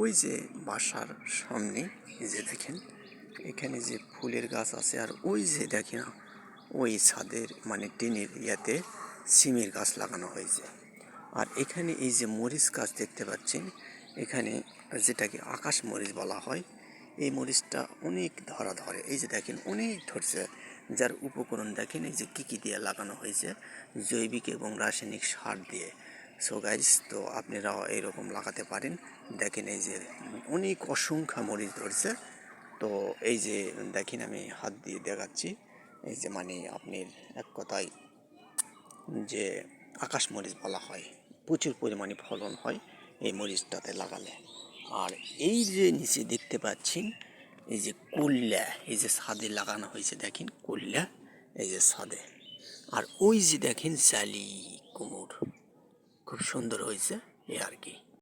ওই যে বাসার সামনে এই যে দেখেন এখানে যে ফুলের গাছ আছে, আর ওই যে দেখেন ওই ছাদের মানে টিনের ইয়াতে সিমের গাছ লাগানো হয়েছে। আর এখানে এই যে মরিচ গাছ দেখতে পাচ্ছেন, এখানে যেটাকে আকাশ মরিচ বলা হয়, এই মরিচটা অনেক ধরে, এই যে দেখেন অনেক ধরছে। যার উপকরণ দেখেন এই যে কী দিয়ে লাগানো হয়েছে, জৈবিক এবং রাসায়নিক সার দিয়ে। সো গাইজ, তো আপনারাও এইরকম লাগাতে পারেন। দেখেন এই যে অনেক অসংখ্য মরিচ ধরছে। তো এই যে দেখেন আমি হাত দিয়ে দেখাচ্ছি, এই যে মানে আপনার এক কথায় যে আকাশ মরিচ বলা হয়, প্রচুর পরিমাণে ফলন হয় এই মরিচটাতে লাগালে। আর এই যে নিচে দেখতে পাচ্ছেন এই যে কল্যা, এই যে ছাদে লাগানো হয়েছে দেখেন কল্যা, এই যে ছাদে। আর ওই যে দেখেন জালি কুমড়, খুব সুন্দর হয়েছে এই আর কি।